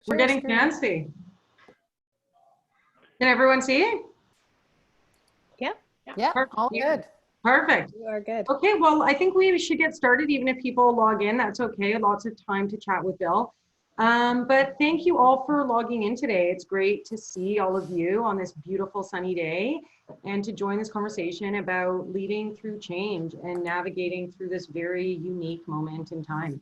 We're getting fancy. Can everyone see? Yeah, all good. Perfect. You are good. Okay, well, I think we should get started, even if people log in. That's okay. Lots of time to chat with Bill. But thank you all for logging in today. It's great to see all of you on this beautiful sunny day and to join this conversation about leading through change and navigating through this very unique moment in time.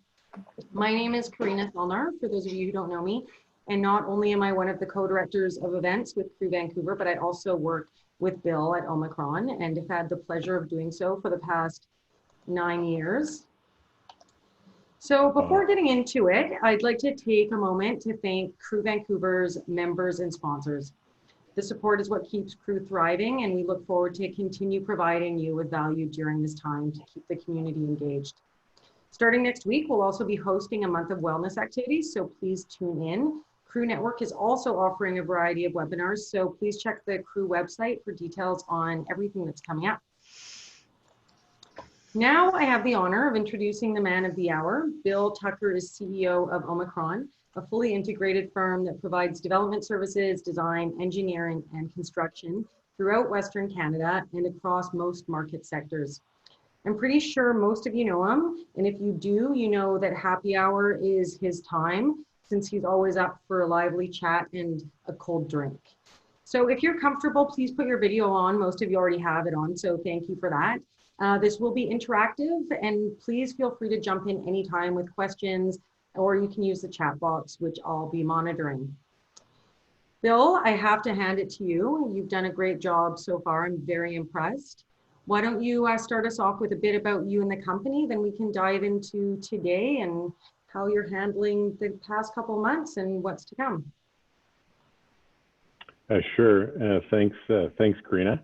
My name is Karina Thelner, for those of you who don't know me. And not only am I one of the co-directors of events with Crew Vancouver, but I also work with Bill at Omicron and have had the pleasure of doing so for the past 9 years. So before getting into it, I'd like to take a moment to thank Crew Vancouver's members and sponsors. The support is what keeps Crew thriving, and we look forward to continue providing you with value during this time to keep the community engaged. Starting next week, we'll also be hosting a month of wellness activities, so please tune in. Crew Network is also offering a variety of webinars, so please check the Crew website for details on everything that's coming up. Now I have the honor of introducing the man of the hour. Bill Tucker is CEO of Omicron, a fully integrated firm that provides development services, design, engineering, and construction throughout Western Canada and across most market sectors. I'm pretty sure most of you know him, and if you do, you know that happy hour is his time, since he's always up for a lively chat and a cold drink. So if you're comfortable, please put your video on. Most of you already have it on, so thank you for that. This will be interactive, and please feel free to jump in anytime with questions, or you can use the chat box, which I'll be monitoring. Bill, I have to hand it to you. You've done a great job so far. I'm very impressed. Why don't you start us off with a bit about you and the company, then we can dive into today and how you're handling the past couple months and what's to come. Sure. Thanks, Karina.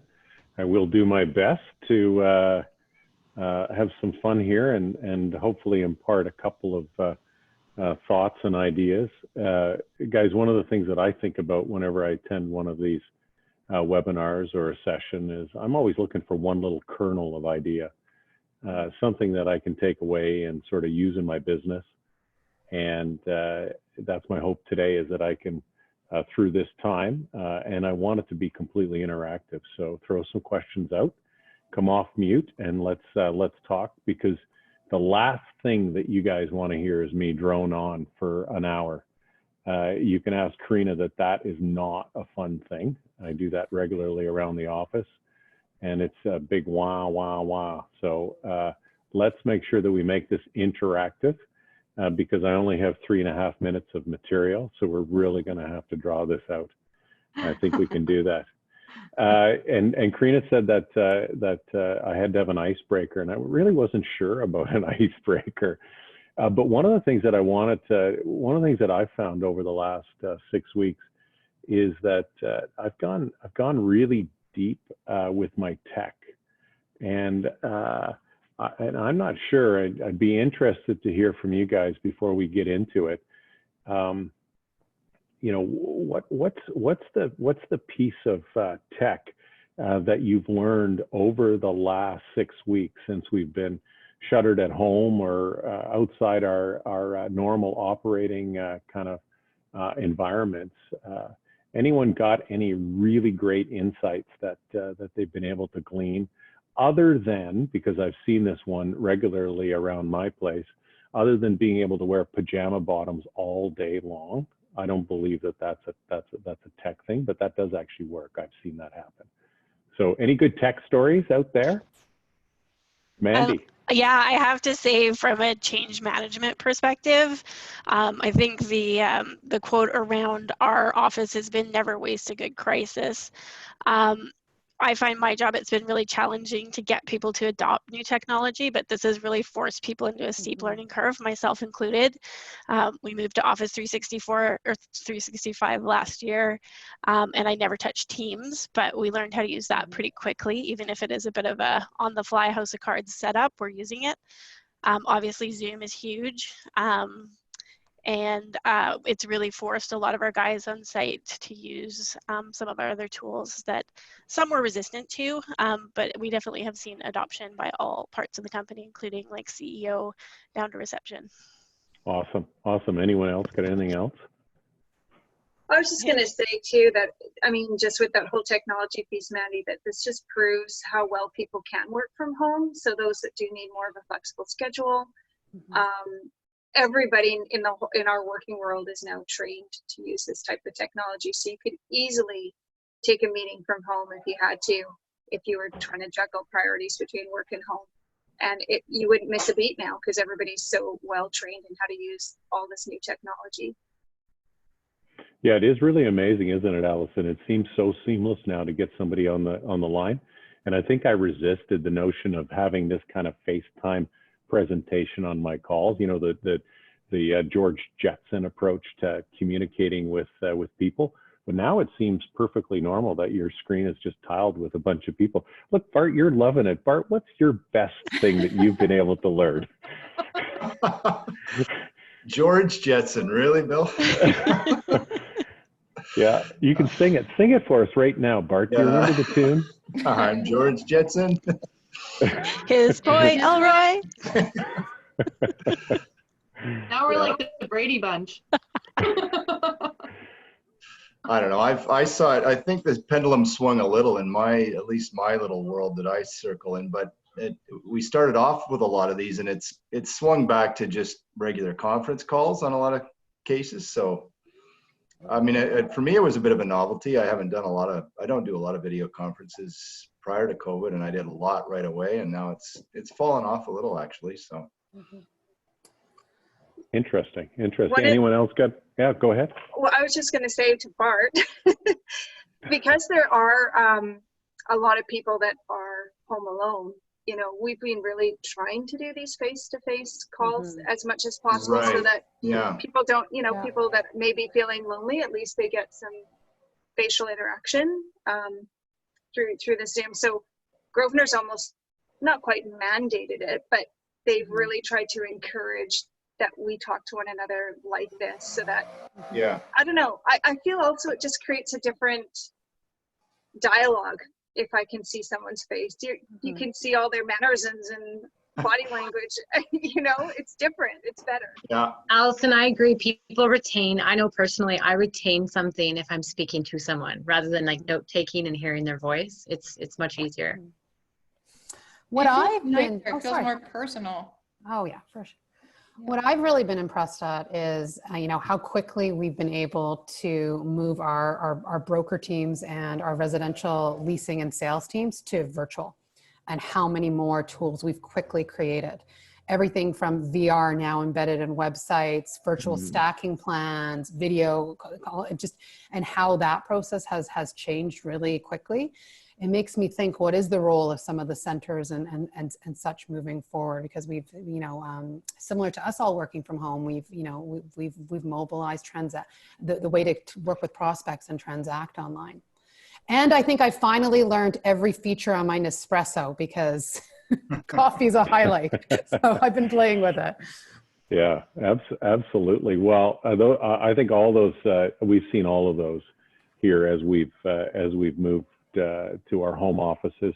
I will do my best to have some fun here and hopefully impart a couple of thoughts and ideas. Guys, one of the things that I think about whenever I attend one of these webinars or a session is I'm always looking for one little kernel of idea, something that I can take away and sort of use in my business. And that's my hope today, is that I can, through this time, and I want it to be completely interactive. So throw some questions out, come off mute, and let's talk, because the last thing that you guys want to hear is me drone on for an hour. You can ask Karina that is not a fun thing. I do that regularly around the office, and it's a big wah, wah, wah. So let's make sure that we make this interactive, because I only have 3.5 minutes of material. So we're really going to have to draw this out. I think we can do that. And Karina said that I had to have an icebreaker, and I really wasn't sure about an icebreaker. But one of the things that one of the things that I've found over the last 6 weeks is that I've gone really deep with my tech, and I'm not sure. I'd be interested to hear from you guys before we get into it. You know, what's the piece of tech that you've learned over the last 6 weeks since we've been shuttered at home or outside our normal operating kind of environments? Anyone got any really great insights that they've been able to glean, other than, because I've seen this one regularly around my place, other than being able to wear pajama bottoms all day long? I don't believe that's a tech thing, but that does actually work. I've seen that happen. So any good tech stories out there? Mandy. Yeah, I have to say, from a change management perspective, I think the quote around our office has been "never waste a good crisis." I find my job, it's been really challenging to get people to adopt new technology, but this has really forced people into a steep learning curve, myself included. We moved to Office 364 or 365 last year, and I never touched Teams, but we learned how to use that pretty quickly. Even if it is a bit of a on-the-fly house of cards setup, we're using it. Obviously, Zoom is huge. And it's really forced a lot of our guys on site to use some of our other tools that some were resistant to, but we definitely have seen adoption by all parts of the company, including like CEO down to reception. Awesome. Anyone else got anything else? I was just going to say too that, I mean, just with that whole technology piece, Mandy, that this just proves how well people can work from home. So those that do need more of a flexible schedule, everybody in our working world is now trained to use this type of technology. So you could easily take a meeting from home if you had to, if you were trying to juggle priorities between work and home. And you wouldn't miss a beat now because everybody's so well trained in how to use all this new technology. Yeah, it is really amazing, isn't it, Allison? It seems so seamless now to get somebody on the line. And I think I resisted the notion of having this kind of FaceTime presentation on my calls. You know, the George Jetson approach to communicating with people. But now it seems perfectly normal that your screen is just tiled with a bunch of people. Look, Bart, you're loving it. Bart, what's your best thing that you've been able to learn? George Jetson, really, Bill? Yeah, you can sing it. Sing it for us right now, Bart. Do you remember the tune? I'm George Jetson. His point, Elroy. Now we're like the Brady Bunch. I don't know. I saw it. I think the pendulum swung a little in at least my little world that I circle in. But we started off with a lot of these, and it's swung back to just regular conference calls on a lot of cases. So, I mean, for me, it was a bit of a novelty. I don't do a lot of video conferences prior to COVID, and I did a lot right away. And now it's fallen off a little, actually. So. Interesting. Anyone else got? Yeah, go ahead. Well, I was just going to say to Bart, because there are a lot of people that are home alone, you know, we've been really trying to do these face-to-face calls as much as possible, so that people don't, you know, people that may be feeling lonely, at least they get some facial interaction through the Zoom. So Grosvenor's almost not quite mandated it, but they've really tried to encourage that we talk to one another like this, so that, I don't know, I feel also it just creates a different dialogue if I can see someone's face. You can see all their mannerisms and body language. You know, it's different, it's better. Yeah. Allison, I agree. People retain, I know personally, I retain something if I'm speaking to someone rather than like note taking and hearing their voice. It's much easier. What I've been, it feels more personal. Oh yeah, for sure. What I've really been impressed at is, you know, how quickly we've been able to move our broker teams and our residential leasing and sales teams to virtual, and how many more tools we've quickly created. Everything from VR now embedded in websites, virtual stacking plans, video, and how that process has changed really quickly. It makes me think, what is the role of some of the centers and such moving forward? Because we've, you know, similar to us all working from home, we've mobilized the way to work with prospects and transact online. And I think I finally learned every feature on my Nespresso, because coffee's a highlight. So I've been playing with it. Yeah, absolutely. Well, I think all those, we've seen all of those here as we've moved to our home offices.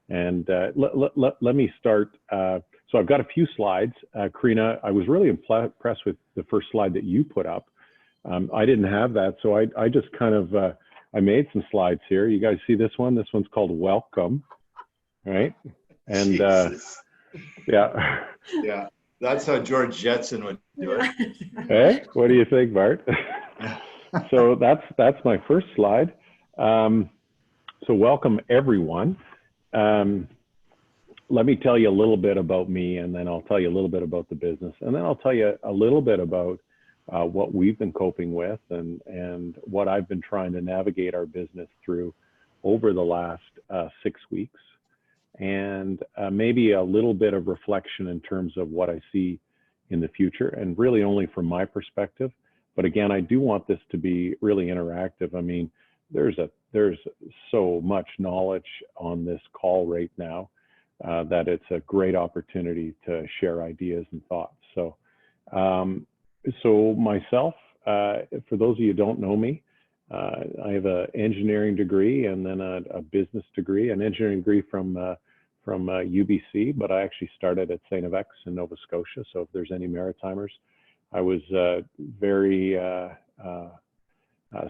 And let me start. So I've got a few slides. Karina, I was really impressed with the first slide that you put up. I didn't have that, so I just kind of, I made some slides here. You guys see this one? This one's called Welcome, right? And yeah. Yeah, that's how George Jetson would do it. Hey, what do you think, Bart? So that's my first slide. So welcome everyone. Let me tell you a little bit about me, and then I'll tell you a little bit about the business, and then I'll tell you a little bit about what we've been coping with and what I've been trying to navigate our business through over the last 6 weeks, and maybe a little bit of reflection in terms of what I see in the future, and really only from my perspective. But again, I do want this to be really interactive. I mean, there's so much knowledge on this call right now that it's a great opportunity to share ideas and thoughts. So, so myself, for those of you who don't know me, I have an engineering degree and then a business degree, an engineering degree from UBC, but I actually started at St. FX in Nova Scotia. So if there's any Maritimers, I was very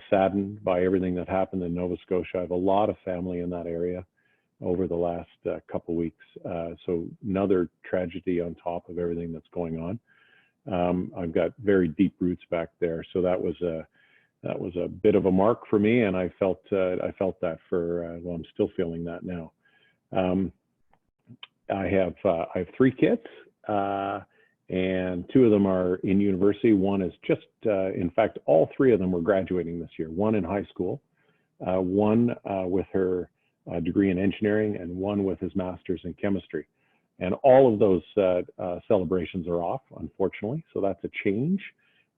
saddened by everything that happened in Nova Scotia. I have a lot of family in that area over the last couple weeks. So another tragedy on top of everything that's going on. I've got very deep roots back there, so that was a bit of a mark for me, and I felt that for well, I'm still feeling that now. I have 3 kids, and 2 of them are in university. One is just, in fact, all 3 of them were graduating this year. One in high school, one with her degree in engineering, and one with his master's in chemistry. And all of those celebrations are off, unfortunately. So that's a change,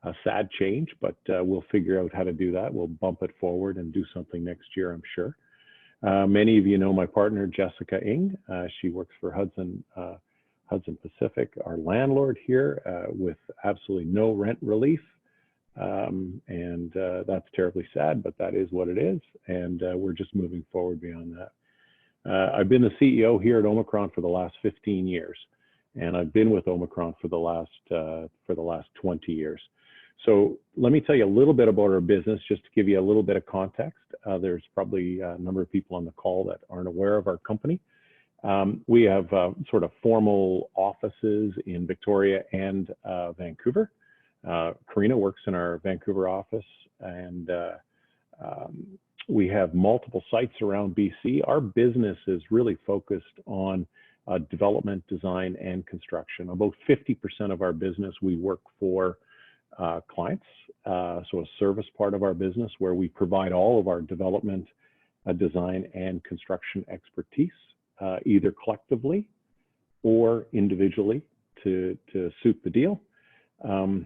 a sad change, but we'll figure out how to do that. We'll bump it forward and do something next year, I'm sure. Many of you know my partner, Jessica Ng. She works for Hudson Pacific, our landlord here, with absolutely no rent relief. And that's terribly sad, but that is what it is. And we're just moving forward beyond that. I've been the CEO here at Omicron for the last 15 years, and I've been with Omicron for the last 20 years. So let me tell you a little bit about our business, just to give you a little bit of context. There's probably a number of people on the call that aren't aware of our company. We have sort of formal offices in Victoria and Vancouver. Karina works in our Vancouver office, and we have multiple sites around BC. Our business is really focused on development, design, and construction. About 50% of our business, we work for clients, so a service part of our business where we provide all of our development, design, and construction expertise, either collectively or individually to suit the deal. And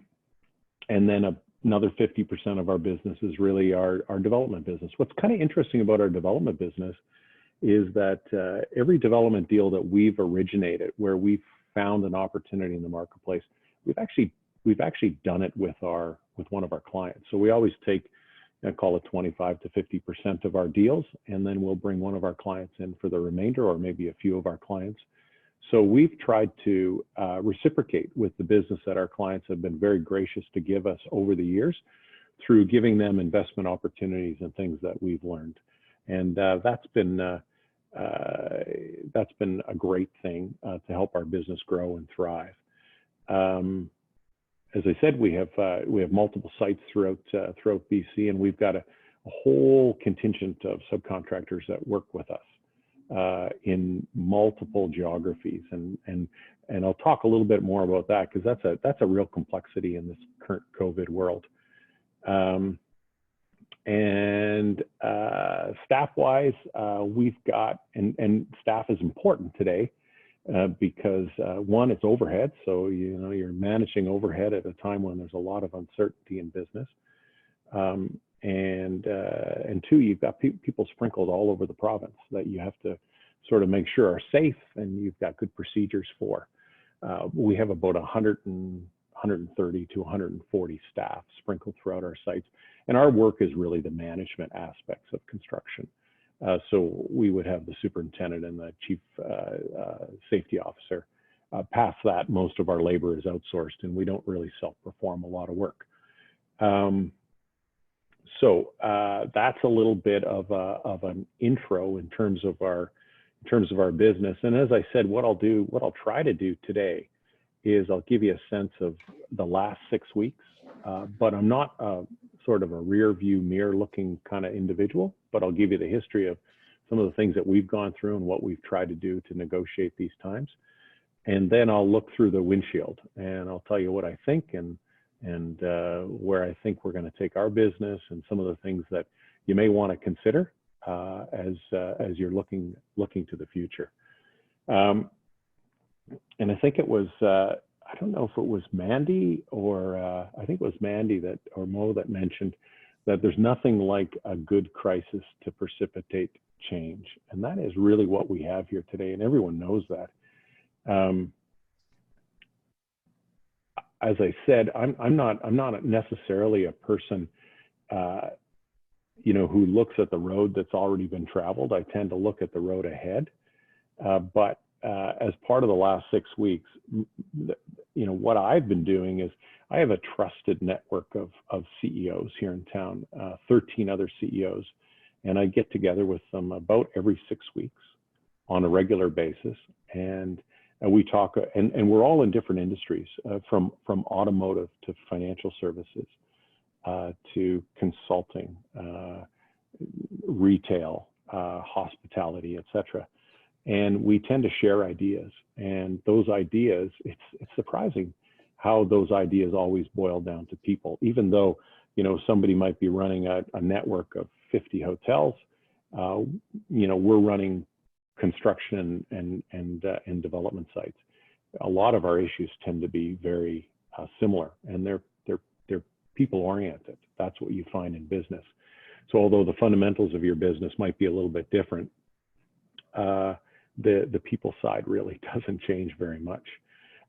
then another 50% of our business is really our development business. What's kind of interesting about our development business is that every development deal that we've originated, where we've found an opportunity in the marketplace, we've actually done it with one of our clients. So we always take, call it 25 to 50% of our deals, and then we'll bring one of our clients in for the remainder, or maybe a few of our clients. So we've tried to reciprocate with the business that our clients have been very gracious to give us over the years, through giving them investment opportunities and things that we've learned. And that's been a great thing to help our business grow and thrive. As I said, we have multiple sites throughout BC, and we've got a whole contingent of subcontractors that work with us in multiple geographies, and I'll talk a little bit more about that, because that's a real complexity in this current COVID world. And staff-wise, we've got, and staff is important today. Because one, it's overhead, so you're managing overhead at a time when there's a lot of uncertainty in business, and 2, you've got people sprinkled all over the province that you have to sort of make sure are safe, and you've got good procedures for. We have about 130 to 140 staff sprinkled throughout our sites, and our work is really the management aspects of construction. So we would have the superintendent and the chief safety officer. Past that, most of our labor is outsourced, and we don't really self-perform a lot of work. So that's a little bit of an intro in terms of our business. And as I said, what I'll try to do today is I'll give you a sense of the last 6 weeks, but I'm not sort of a rear view mirror looking kind of individual, but I'll give you the history of some of the things that we've gone through and what we've tried to do to negotiate these times. And then I'll look through the windshield, and I'll tell you what I think and where I think we're going to take our business, and some of the things that you may want to consider as you're looking to the future. And I think it was, I don't know if it was Mandy or I think it was Mandy or Mo that mentioned that there's nothing like a good crisis to precipitate change. And that is really what we have here today, and everyone knows that. As I said, I'm not necessarily a person, who looks at the road that's already been traveled. I tend to look at the road ahead. But as part of the last 6 weeks, what I've been doing is I have a trusted network of CEOs here in town, 13 other CEOs, and I get together with them about every 6 weeks on a regular basis, and we talk, and we're all in different industries, from automotive to financial services, to consulting, retail, hospitality, etc. And we tend to share ideas, and those ideas, it's surprising how those ideas always boil down to people. Even though, somebody might be running a network of 50 hotels, we're running construction and development sites. A lot of our issues tend to be very similar, and they're people oriented. That's what you find in business. So although the fundamentals of your business might be a little bit different, the people side really doesn't change very much.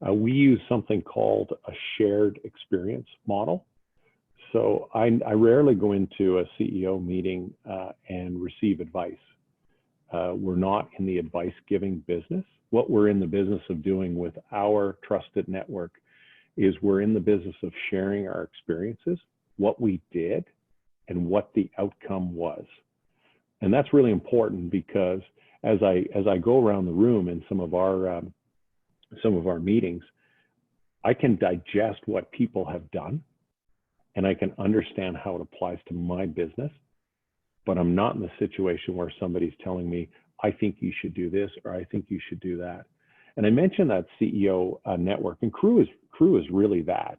We use something called a shared experience model. So I rarely go into a CEO meeting and receive advice. We're not in the advice giving business. What we're in the business of doing with our trusted network is we're in the business of sharing our experiences, what we did, and what the outcome was. And that's really important, because as I go around the room in some of our meetings, I can digest what people have done, and I can understand how it applies to my business. But I'm not in the situation where somebody's telling me, I think you should do this, or I think you should do that. And I mentioned that CEO network, and Crew is really that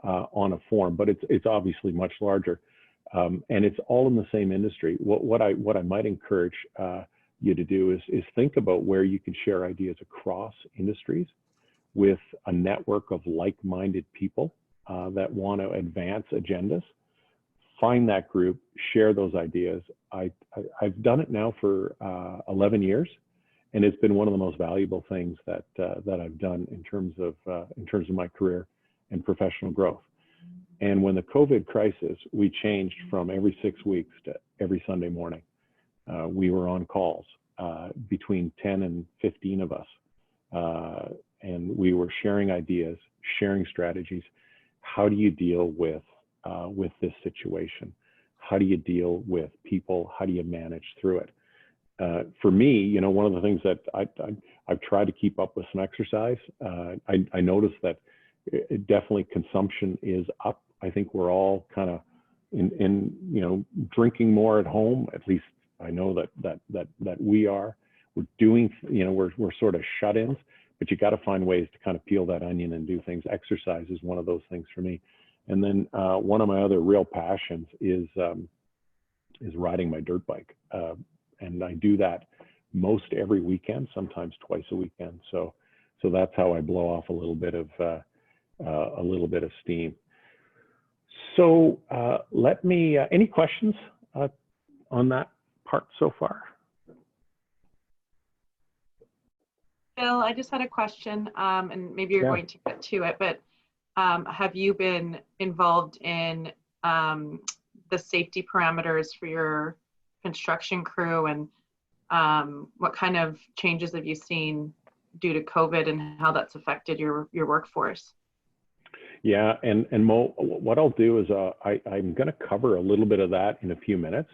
on a form, but it's obviously much larger, and it's all in the same industry. What I might encourage you to do is think about where you can share ideas across industries with a network of like-minded people that want to advance agendas. Find that group, share those ideas. I've done it now for 11 years, and it's been one of the most valuable things that I've done in terms of my career and professional growth. And when the COVID crisis, we changed from every 6 weeks to every Sunday morning. We were on calls, between 10 and 15 of us, and we were sharing ideas, sharing strategies. How do you deal with this situation? How do you deal with people? How do you manage through it? For me, one of the things that I've tried to keep up with some exercise. I noticed that definitely consumption is up. I think we're all kind of in drinking more at home. At least I know that we are. We're doing, we're sort of shut-ins, but you got to find ways to kind of peel that onion and do things. Exercise is one of those things for me. And then one of my other real passions is riding my dirt bike, and I do that most every weekend, sometimes twice a weekend. So that's how I blow off a little bit of steam. So let me. Any questions on that part so far? Bill, I just had a question, and maybe you're going to get to it, but have you been involved in the safety parameters for your construction crew, and what kind of changes have you seen due to COVID and how that's affected your workforce? Yeah, and Mo, what I'll do is I'm going to cover a little bit of that in a few minutes,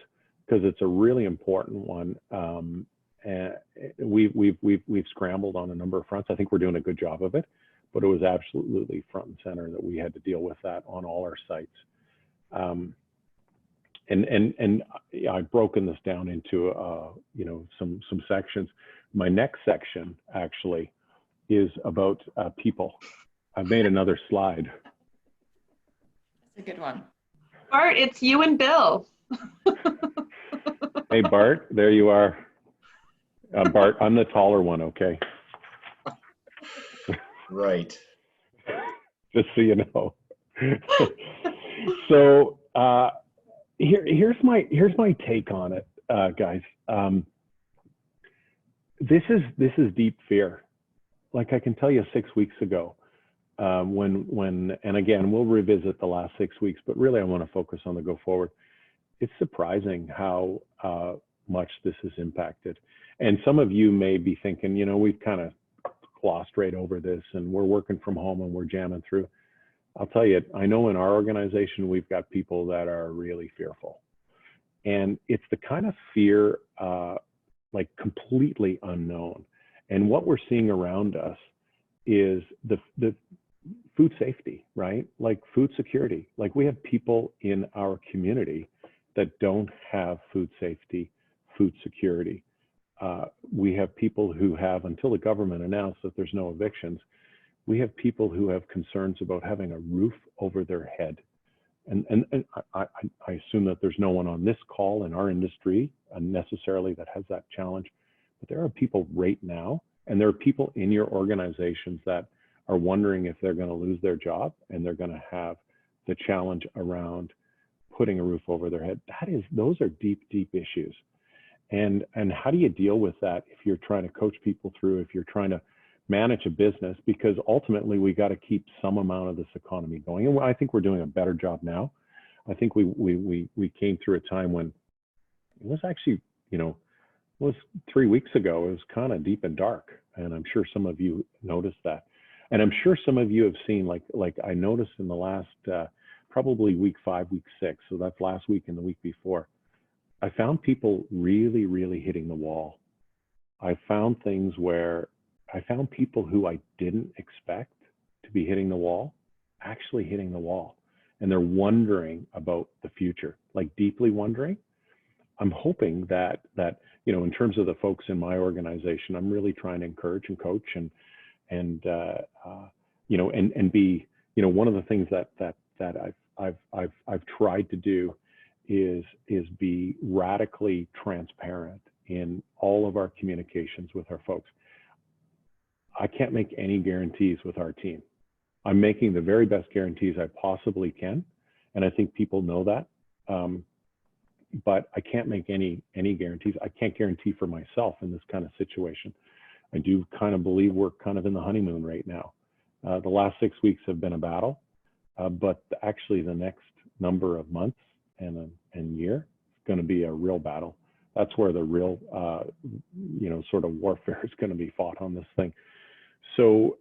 because it's a really important one. And we've scrambled on a number of fronts. I think we're doing a good job of it, but it was absolutely front and center that we had to deal with that on all our sites. And I've broken this down into some sections. My next section actually is about people. I've made another slide. That's a good one. Bart, it's you and Bill. Hey, Bart, there you are. Bart, I'm the taller one, okay? Right. Just so you know. So here's my take on it, guys. This is deep fear. Like I can tell you 6 weeks ago, when and again we'll revisit the last 6 weeks, but really I want to focus on the go forward. It's surprising how much this has impacted. And some of you may be thinking, we've kind of glossed right over this and we're working from home and we're jamming through. I'll tell you, I know in our organization, we've got people that are really fearful. And it's the kind of fear, like completely unknown. And what we're seeing around us is the food safety, right? Like food security. Like we have people in our community that don't have food safety, food security. We have people who have, until the government announced that there's no evictions, we have people who have concerns about having a roof over their head. And I assume that there's no one on this call in our industry necessarily that has that challenge, but there are people right now, and there are people in your organizations that are wondering if they're going to lose their job and they're going to have the challenge around putting a roof over their head. Those are deep, deep issues. And how do you deal with that if you're trying to coach people through, if you're trying to manage a business? Because ultimately we got to keep some amount of this economy going. And I think we're doing a better job now. I think we came through a time when it was actually, it was 3 weeks ago, it was kind of deep and dark. And I'm sure some of you noticed that. And I'm sure some of you have seen, like I noticed in the last, probably week 5, week 6. So that's last week and the week before. I found people really, really hitting the wall. I found things where I found people who I didn't expect to be hitting the wall, actually hitting the wall. And they're wondering about the future, like deeply wondering. I'm hoping that in terms of the folks in my organization, I'm really trying to encourage and coach and be, one of the things that I've tried to do is be radically transparent in all of our communications with our folks. I can't make any guarantees with our team. I'm making the very best guarantees I possibly can, and I think people know that. But I can't make any guarantees. I can't guarantee for myself in this kind of situation. I do kind of believe we're kind of in the honeymoon right now. The last 6 weeks have been a battle, but actually the next number of months and year is going to be a real battle. That's where the real, sort of warfare is going to be fought on this thing. So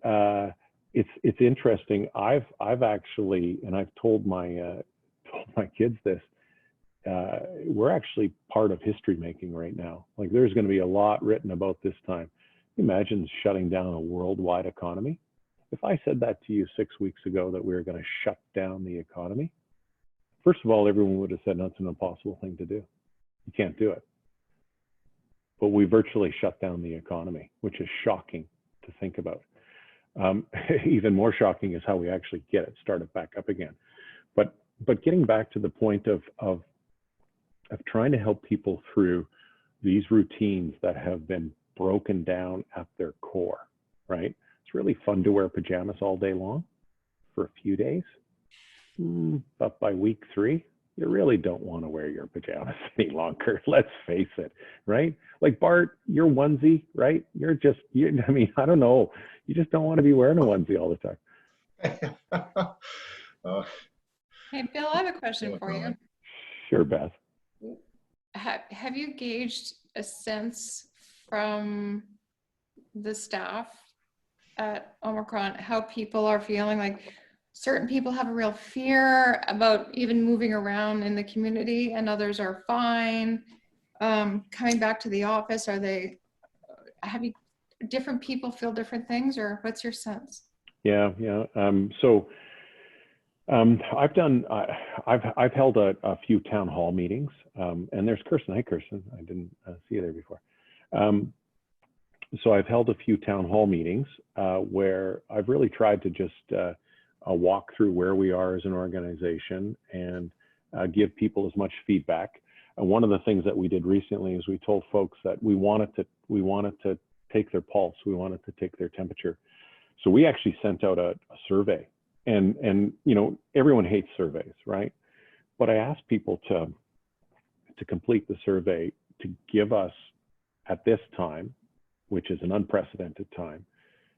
it's interesting. I've actually, and I've told my kids this. We're actually part of history making right now. Like there's going to be a lot written about this time. Imagine shutting down a worldwide economy. If I said that to you 6 weeks ago that we were going to shut down the economy, first of all, everyone would have said that's an impossible thing to do. You can't do it. But we virtually shut down the economy, which is shocking to think about. Even more shocking is how we actually get it started back up again. But getting back to the point of trying to help people through these routines that have been broken down at their core, right? It's really fun to wear pajamas all day long for a few days. But by week 3, you really don't want to wear your pajamas any longer. Let's face it, right? Like Bart, your onesie, right? I don't know. You just don't want to be wearing a onesie all the time. Hey, Bill, I have a question for you. Sure, Beth. Have you gauged a sense from the staff at Omicron how people are feeling? Like certain people have a real fear about even moving around in the community and others are fine. Coming back to the office, different people feel different things, or what's your sense? Yeah. I've held a few town hall meetings, and there's Kirsten. Hi, Kirsten. I didn't see you there before. So I've held a few town hall meetings where I've really tried to just walk through where we are as an organization and give people as much feedback. One of the things that we did recently is we told folks that we wanted to take their pulse, we wanted to take their temperature. So we actually sent out a survey. And everyone hates surveys, right? But I asked people to complete the survey to give us, at this time, which is an unprecedented time,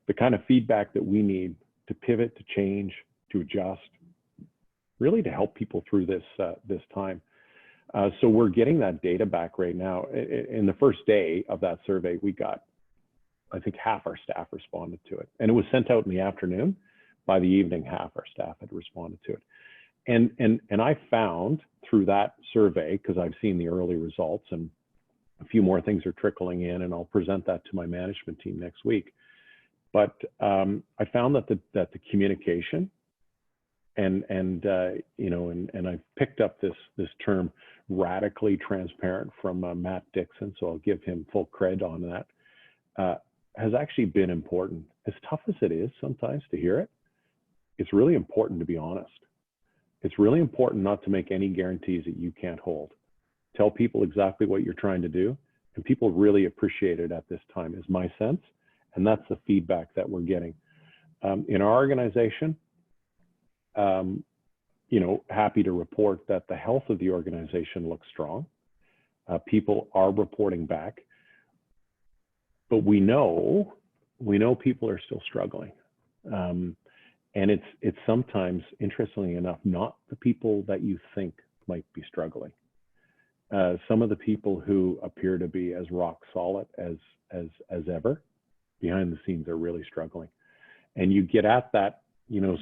the kind of feedback that we need to pivot, to change, to adjust, really to help people through this time. So we're getting that data back right now. In the first day of that survey, we got I think half our staff responded to it. And it was sent out in the afternoon. By the evening, half our staff had responded to it. And I found through that survey, because I've seen the early results and a few more things are trickling in, and I'll present that to my management team next week. But I found that the communication and I've picked up this term radically transparent from Matt Dixon, so I'll give him full cred on that, has actually been important. As tough as it is sometimes to hear it, it's really important to be honest. It's really important not to make any guarantees that you can't hold. Tell people exactly what you're trying to do, and people really appreciate it at this time, is my sense, and that's the feedback that we're getting. In our organization, happy to report that the health of the organization looks strong. People are reporting back, but we know people are still struggling. And it's sometimes, interestingly enough, not the people that you think might be struggling. Some of the people who appear to be as rock solid as ever, behind the scenes are really struggling. And you get at that,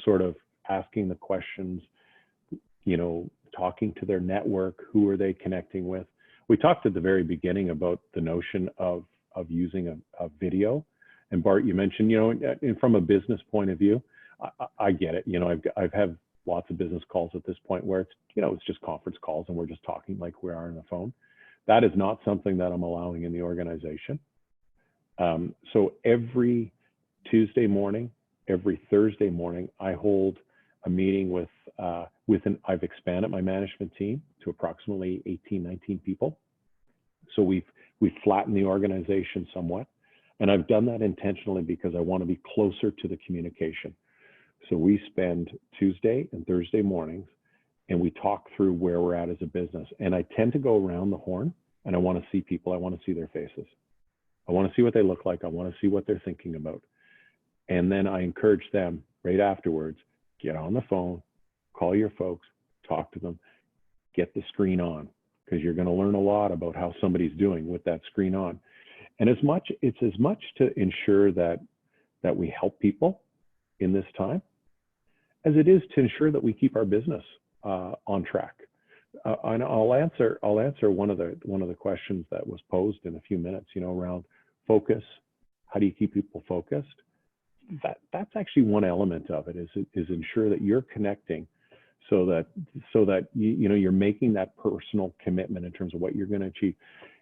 sort of asking the questions, talking to their network, who are they connecting with? We talked at the very beginning about the notion of using a video. And Bart, you mentioned, and from a business point of view, I get it. I've had lots of business calls at this point where it's just conference calls and we're just talking like we are on the phone. That is not something that I'm allowing in the organization. So every Tuesday morning, every Thursday morning, I hold a meeting I've expanded my management team to approximately 18, 19 people. So we've flattened the organization somewhat. And I've done that intentionally because I want to be closer to the communication. So we spend Tuesday and Thursday mornings and we talk through where we're at as a business. And I tend to go around the horn and I want to see people. I want to see their faces. I want to see what they look like. I want to see what they're thinking about. And then I encourage them right afterwards, get on the phone, call your folks, talk to them, get the screen on, because you're going to learn a lot about how somebody's doing with that screen on. And it's as much to ensure that we help people in this time as it is to ensure that we keep our business on track. And I'll answer one of the questions that was posed in a few minutes, around focus. How do you keep people focused? That's actually one element of it, is ensure that you're connecting so that you're making that personal commitment in terms of what you're going to achieve.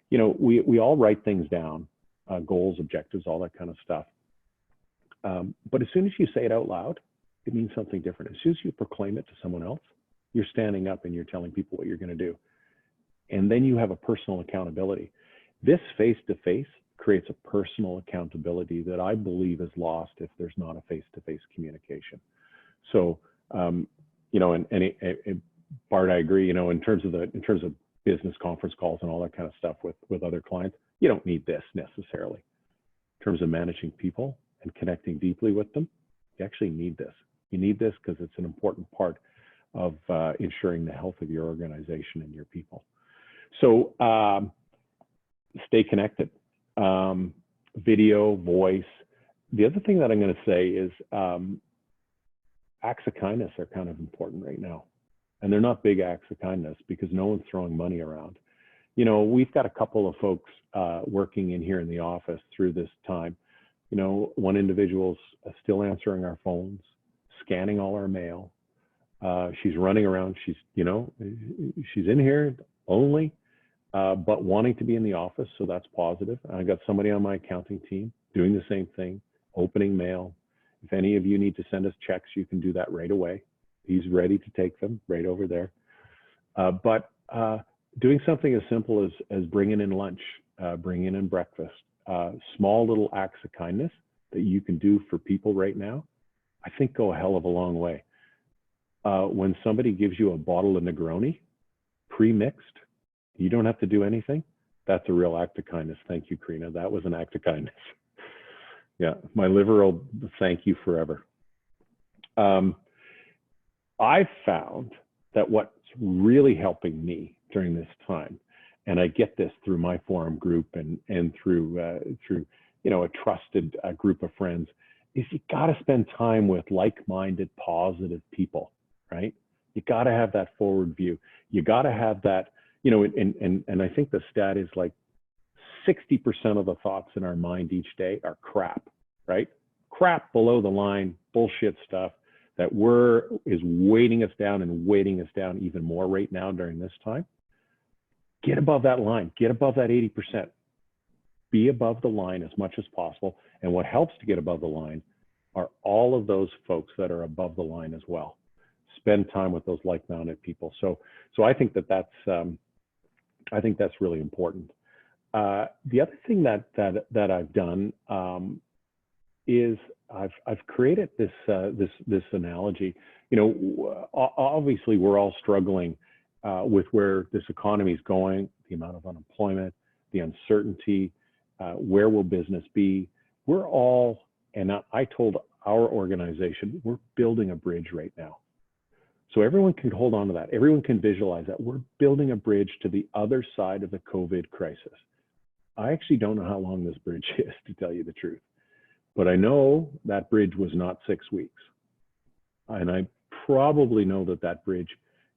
We all write things down, goals, objectives, all that kind of stuff. But as soon as you say it out loud, it means something different. As soon as you proclaim it to someone else, you're standing up and you're telling people what you're going to do. And then you have a personal accountability. This face-to-face creates a personal accountability that I believe is lost if there's not a face-to-face communication. So, Bart, I agree, in terms of business conference calls and all that kind of stuff with other clients, you don't need this necessarily. In terms of managing people and connecting deeply with them, you actually need this. You need this because it's an important part of ensuring the health of your organization and your people. So stay connected. Video, voice. The other thing that I'm going to say is acts of kindness are kind of important right now. And they're not big acts of kindness because no one's throwing money around. We've got a couple of folks working in here in the office through this time. One individual's still answering our phones, scanning all our mail. She's running around. She's in here only, but wanting to be in the office. So that's positive. I got somebody on my accounting team doing the same thing, opening mail. If any of you need to send us checks, you can do that right away. He's ready to take them right over there. But doing something as simple as bringing in lunch, bringing in breakfast, small little acts of kindness that you can do for people right now, I think go a hell of a long way. When somebody gives you a bottle of Negroni, pre-mixed, you don't have to do anything. That's a real act of kindness. Thank you, Karina. That was an act of kindness. Yeah, my liver will thank you forever. I've found that what's really helping me during this time, and I get this through my forum group and through a trusted group of friends, is you got to spend time with like-minded, positive people, right? You got to have that forward view. You got to have that, and I think the stat is like 60% of the thoughts in our mind each day are crap, right? Crap, below the line, bullshit stuff that is weighting us down and weighting us down even more right now during this time. Get above that line, get above that 80%. Be above the line as much as possible. And what helps to get above the line are all of those folks that are above the line as well. Spend time with those like-minded people. So I think that's really important. The other thing that I've done is I've created this analogy. Obviously we're all struggling with where this economy is going, the amount of unemployment, the uncertainty, where will business be? We're all, and I told our organization, we're building a bridge right now. So everyone can hold on to that. Everyone can visualize that. We're building a bridge to the other side of the COVID crisis. I actually don't know how long this bridge is, to tell you the truth. But I know that bridge was not 6 weeks. And I probably know that bridge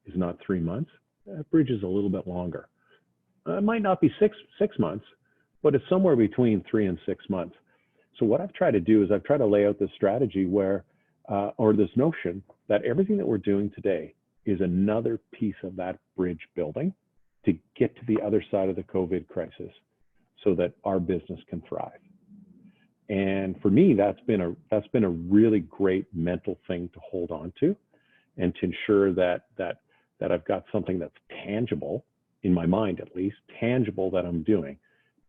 is not 3 months. That bridge is a little bit longer. It might not be six months, but it's somewhere between 3 and 6 months. So what I've tried to do is I've tried to lay out this strategy where, or this notion that everything that we're doing today is another piece of that bridge building to get to the other side of the COVID crisis so that our business can thrive. And for me, that's been a really great mental thing to hold on to, and to ensure that I've got something that's tangible, in my mind at least, tangible that I'm doing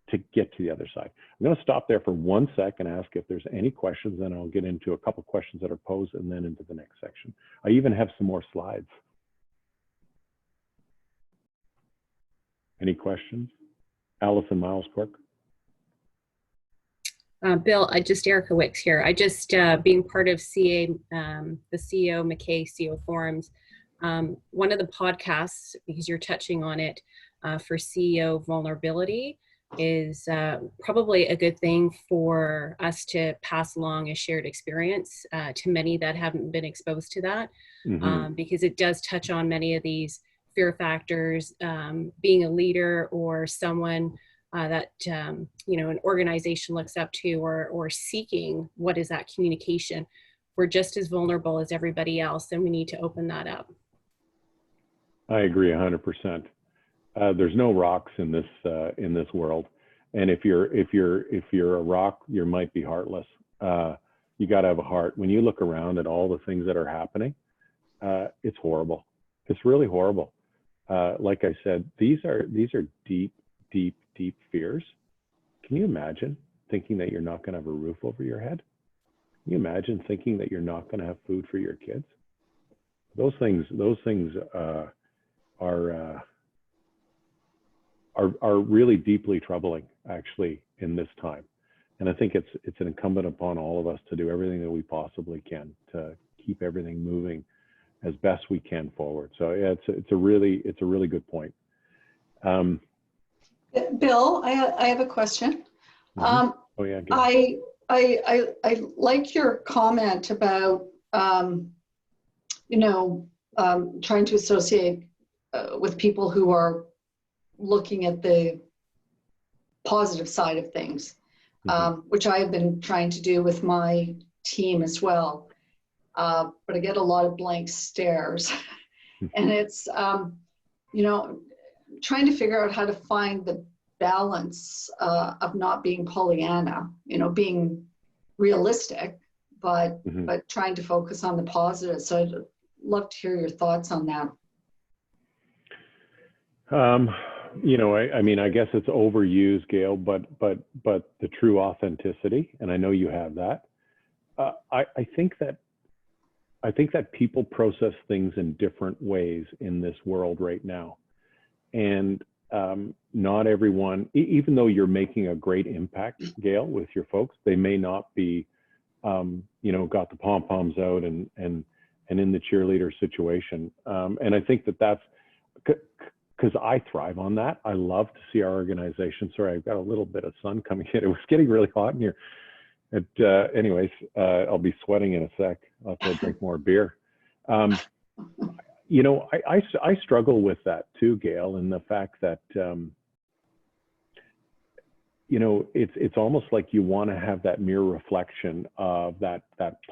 to get to the other side. I'm going to stop there for 1 sec and ask if there's any questions, then I'll get into a couple questions that are posed and then into the next section. I even have some more slides. Any questions? Allison Miles Cork. Bill, Erica Wicks here. Being part of CA, the CEO McKay CEO Forums, one of the podcasts, because you're touching on it, for CEO vulnerability is probably a good thing for us to pass along a shared experience to many that haven't been exposed to that, because it does touch on many of these fear factors, being a leader or someone that an organization looks up to, or seeking what is that communication. We're just as vulnerable as everybody else, and we need to open that up. I agree 100%. There's no rocks in this world, and if you're a rock, you might be heartless. You got to have a heart. When you look around at all the things that are happening, it's horrible. It's really horrible. Like I said, these are deep fears. Can you imagine thinking that you're not going to have a roof over your head? Can you imagine thinking that you're not going to have food for your kids? Those things are really deeply troubling, actually, in this time. And I think it's incumbent upon all of us to do everything that we possibly can to keep everything moving as best we can forward. So yeah, it's a really good point. Bill, I have a question. Oh yeah. I like your comment about trying to associate with people who are looking at the positive side of things, which I have been trying to do with my team as well. But I get a lot of blank stares, and it's trying to figure out how to find the balance of not being Pollyanna, being realistic, but trying to focus on the positive. So I'd love to hear your thoughts on that. I guess it's overused, Gail, but the true authenticity, and I know you have that. I think that people process things in different ways in this world right now. And not everyone, even though you're making a great impact, Gail, with your folks, they may not be, got the pom-poms out and in the cheerleader situation. And I think that's because I thrive on that. I love to see our organization. Sorry, I've got a little bit of sun coming in. It was getting really hot in here. Anyways, I'll be sweating in a sec. I'll have to drink more beer. You know, I struggle with that too, Gail, and the fact that, you know, it's almost like you want to have that mirror reflection of that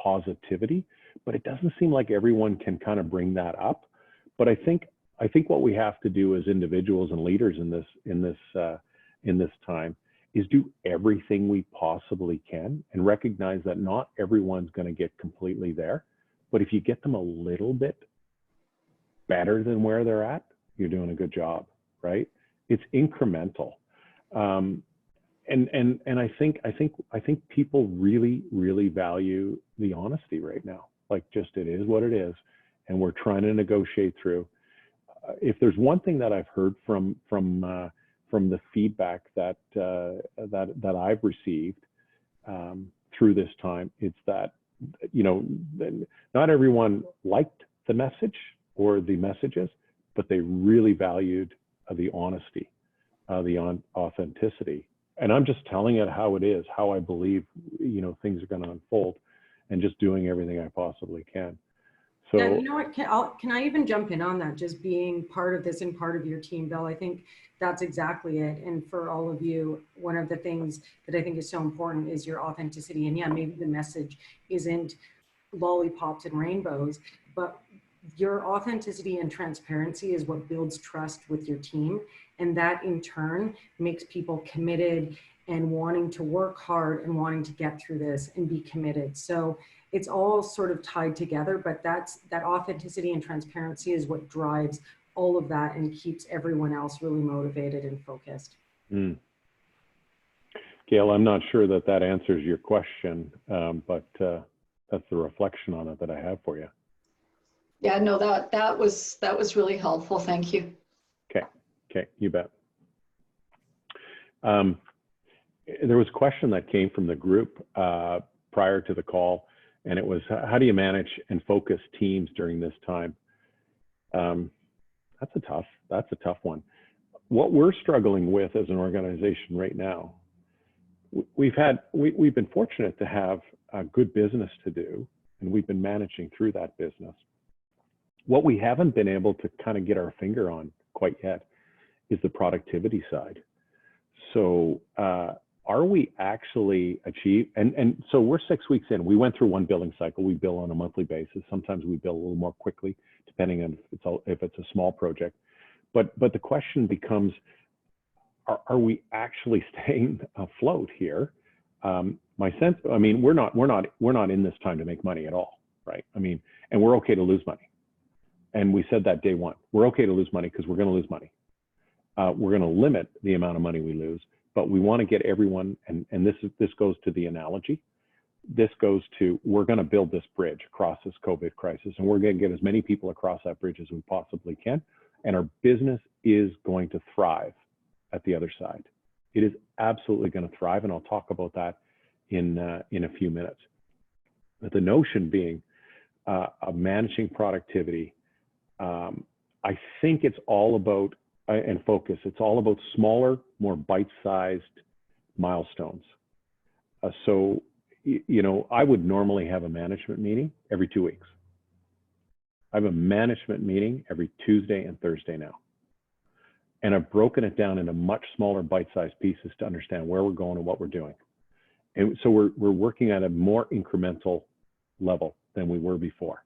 positivity, but it doesn't seem like everyone can kind of bring that up. But I think what we have to do as individuals and leaders in this time is do everything we possibly can and recognize that not everyone's going to get completely there, but if you get them a little bit better than where they're at, you're doing a good job, right? It's incremental. And I think people really value the honesty right now. Like, just, it is what it is, and we're trying to negotiate through. If there's one thing that I've heard from the feedback that I've received through this time, it's that, you know, not everyone liked the message or the messages, but they really valued the honesty, the authenticity. And I'm just telling it how it is, how I believe, you know, things are going to unfold, and just doing everything I possibly can. So, yeah, you know what, can I even jump in on that? Just being part of this and part of your team, Bill, I think that's exactly it. And for all of you, one of the things that I think is so important is your authenticity. And yeah, maybe the message isn't lollipops and rainbows, but your authenticity and transparency is what builds trust with your team. And that in turn makes people committed and wanting to work hard and wanting to get through this and be committed. So it's all sort of tied together, but that authenticity and transparency is what drives all of that and keeps everyone else really motivated and focused. Mm. Gail, I'm not sure that answers your question, but that's the reflection on it that I have for you. Yeah, no, that was really helpful. Thank you. Okay, you bet. There was a question that came from the group prior to the call, and it was, how do you manage and focus teams during this time? That's a tough one. What we're struggling with as an organization right now, we've been fortunate to have a good business to do, and we've been managing through that business. What we haven't been able to kind of get our finger on quite yet is the productivity side. So are we actually and so we're 6 weeks in. We went through one billing cycle. We bill on a monthly basis. Sometimes we bill a little more quickly, depending on if it's a small project. But the question becomes, are we actually staying afloat here? My sense, I mean, we're not in this time to make money at all, right? I mean, and we're okay to lose money. And we said that day one, we're okay to lose money because we're going to lose money. We're going to limit the amount of money we lose, but we want to get everyone, and this goes to the analogy. This goes to, we're going to build this bridge across this COVID crisis, and we're going to get as many people across that bridge as we possibly can. And our business is going to thrive at the other side. It is absolutely going to thrive, and I'll talk about that in a few minutes. But the notion being of managing productivity, I think it's all about, and focus, it's all about smaller, more bite-sized milestones. So, you know, I would normally have a management meeting every 2 weeks. I have a management meeting every Tuesday and Thursday now. And I've broken it down into much smaller bite-sized pieces to understand where we're going and what we're doing. And so we're working at a more incremental level than we were before.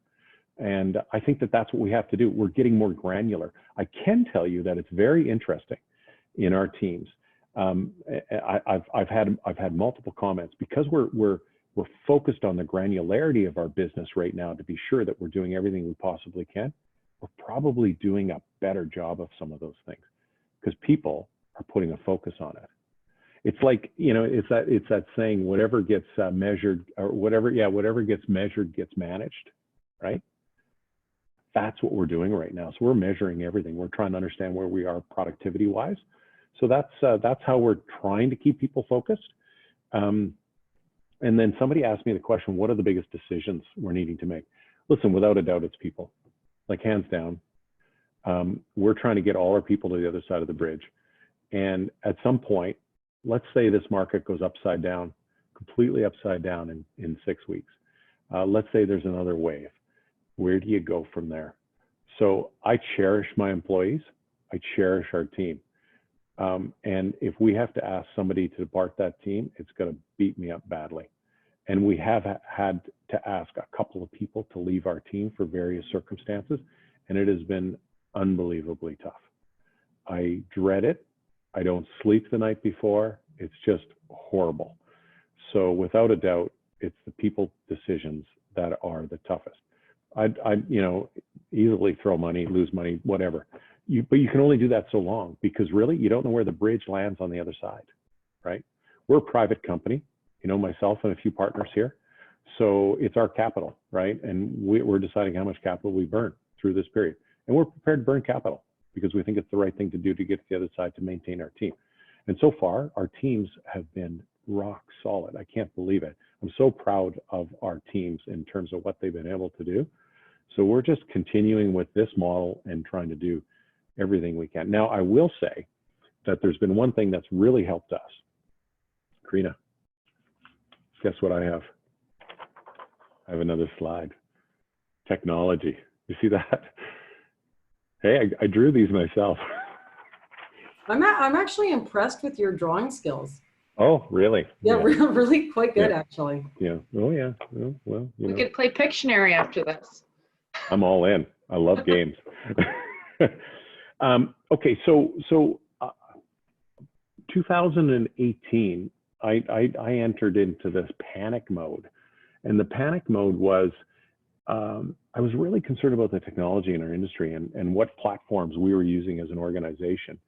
And I think that's what we have to do. We're getting more granular. I can tell you that it's very interesting in our teams. I've had multiple comments because we're focused on the granularity of our business right now to be sure that we're doing everything we possibly can. We're probably doing a better job of some of those things because people are putting a focus on it. It's like, you know, it's that saying, whatever gets measured, or whatever gets measured gets managed, right? That's what we're doing right now. So we're measuring everything. We're trying to understand where we are productivity wise. So that's how we're trying to keep people focused. And then somebody asked me the question, what are the biggest decisions we're needing to make? Listen, without a doubt, it's people, like hands down. We're trying to get all our people to the other side of the bridge. And at some point, let's say this market goes upside down, completely upside down in 6 weeks. Let's say there's another wave. Where do you go from there? So I cherish my employees. I cherish our team. And if we have to ask somebody to depart that team, it's going to beat me up badly. And we have had to ask a couple of people to leave our team for various circumstances, and it has been unbelievably tough. I dread it. I don't sleep the night before. It's just horrible. So without a doubt, it's the people decisions that are the toughest. I'd easily throw money, lose money, whatever. But you can only do that so long, because really you don't know where the bridge lands on the other side, right? We're a private company, myself and a few partners here. So it's our capital, right? And we're deciding how much capital we burn through this period. And we're prepared to burn capital because we think it's the right thing to do to get to the other side to maintain our team. And so far, our teams have been rock solid. I can't believe it. I'm so proud of our teams in terms of what they've been able to do. So we're just continuing with this model and trying to do everything we can. Now, I will say that there's been one thing that's really helped us. Karina, guess what I have? I have another slide. Technology. You see that? Hey, I drew these myself. I'm actually impressed with your drawing skills. Oh, really? Yeah, really quite good, actually. Yeah. Oh, yeah. Well, we could play Pictionary after this. I'm all in. I love games. Okay, so 2018, I entered into this panic mode, and the panic mode was I was really concerned about the technology in our industry and what platforms we were using as an organization,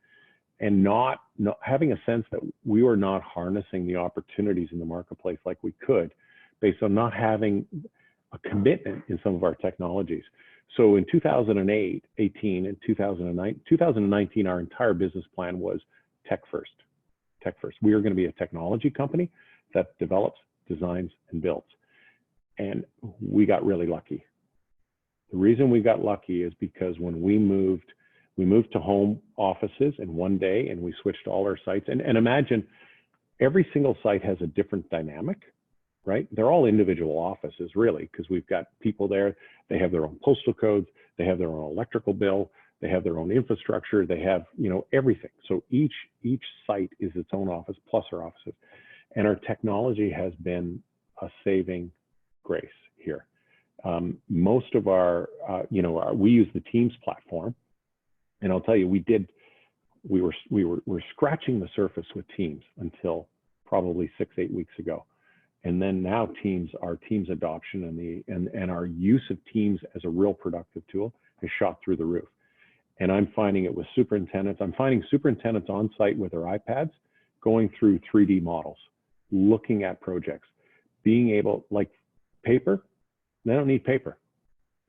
and not having a sense that we were not harnessing the opportunities in the marketplace like we could, based on not having a commitment in some of our technologies. So in 2018 and 2019, our entire business plan was tech first. Tech first. We are going to be a technology company that develops, designs, and builds. And we got really lucky. The reason we got lucky is because when we moved to home offices in one day, and we switched all our sites. And imagine every single site has a different dynamic, right? They're all individual offices, really, because we've got people there. They have their own postal codes. They have their own electrical bill. They have their own infrastructure. They have, everything. So each site is its own office plus our offices. And our technology has been a saving grace here. Most of our, we use the Teams platform, and I'll tell you, we were scratching the surface with Teams until probably 6-8 weeks ago. And then now our Teams adoption and our use of Teams as a real productive tool has shot through the roof. And I'm finding it with superintendents. I'm finding superintendents on site with their iPads going through 3D models, looking at projects, being able, like paper, they don't need paper.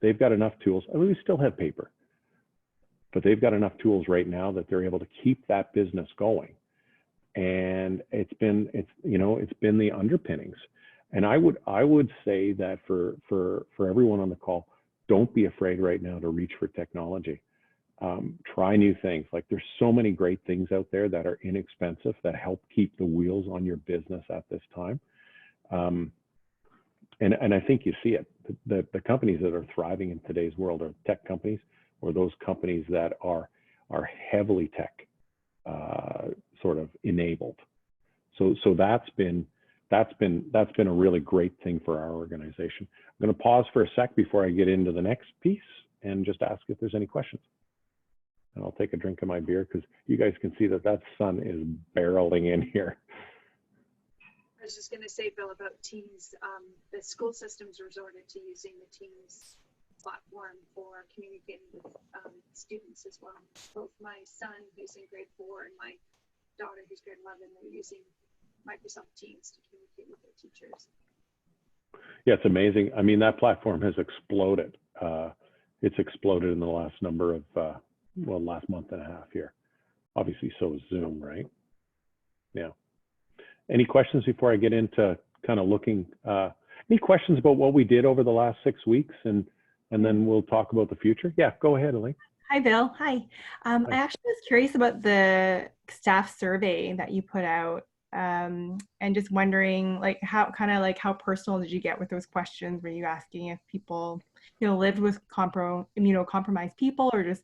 They've got enough tools. I mean, we still have paper, but they've got enough tools right now that they're able to keep that business going. And it's been the underpinnings. And I would say that for everyone on the call, don't be afraid right now to reach for technology. Try new things. Like, there's so many great things out there that are inexpensive that help keep the wheels on your business at this time. And I think you see it. The companies that are thriving in today's world are tech companies, or those companies that are heavily tech sort of enabled. So that's been a really great thing for our organization. I'm going to pause for a sec before I get into the next piece and just ask if there's any questions. And I'll take a drink of my beer because you guys can see that sun is barreling in here. I was just going to say, Bill, about Teams. The school systems resorted to using the Teams platform for communicating with students as well. Both my son, who's in grade 4, and my daughter, who's grade 11, they're using Microsoft Teams to communicate with their teachers. Yeah, it's amazing. I mean, that platform has exploded. It's exploded in the last number of, last month and a half here. Obviously, so is Zoom, right? Yeah. Any questions before I get into kind of looking, any questions about what we did over the last 6 weeks, and then we'll talk about the future? Yeah, go ahead, Elaine. Hi, Bill. Hi. I actually was curious about the staff survey that you put out, and just wondering, like, how personal did you get with those questions? Were you asking if people, lived with immunocompromised people, or just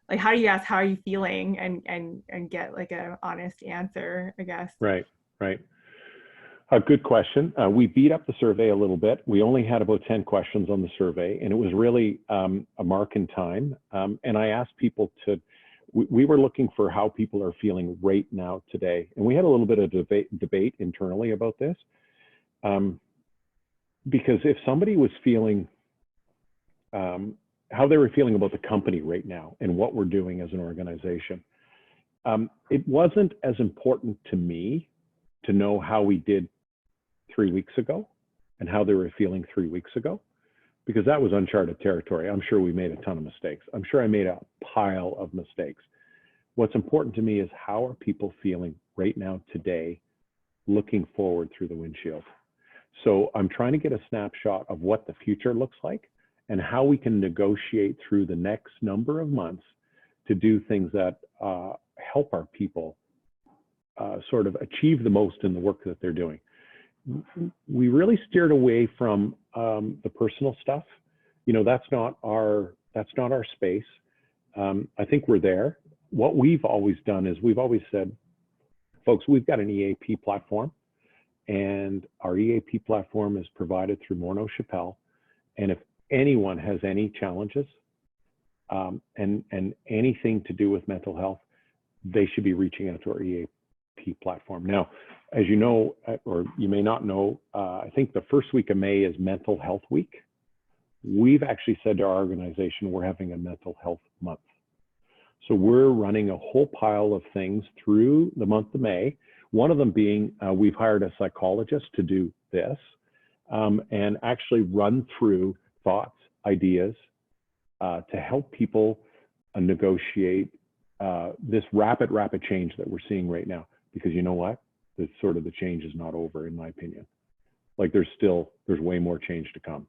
like, how do you ask how are you feeling and get like an honest answer, I guess? Right. A good question. We beat up the survey a little bit. We only had about 10 questions on the survey, and it was really a mark in time. And I asked people we were looking for how people are feeling right now today. And we had a little bit of debate internally about this. Because if somebody was feeling, how they were feeling about the company right now and what we're doing as an organization, it wasn't as important to me to know how we did 3 weeks ago and how they were feeling 3 weeks ago, because that was uncharted territory. I'm sure we made a ton of mistakes. I'm sure I made a pile of mistakes. What's important to me is how are people feeling right now today, looking forward through the windshield. So I'm trying to get a snapshot of what the future looks like and how we can negotiate through the next number of months to do things that help our people sort of achieve the most in the work that they're doing. We really steered away from the personal stuff. That's not our space. I think we're there. What we've always done is we've always said, folks, we've got an EAP platform, and our EAP platform is provided through Morneau Shepell. And if anyone has any challenges and anything to do with mental health, they should be reaching out to our EAP platform. Now, as you know, or you may not know, I think the first week of May is Mental Health Week. We've actually said to our organization, we're having a mental health month. So we're running a whole pile of things through the month of May. One of them being, we've hired a psychologist to do this and actually run through thoughts, ideas to help people negotiate this rapid change that we're seeing right now. Because you know what? The change is not over, in my opinion. Like there's way more change to come.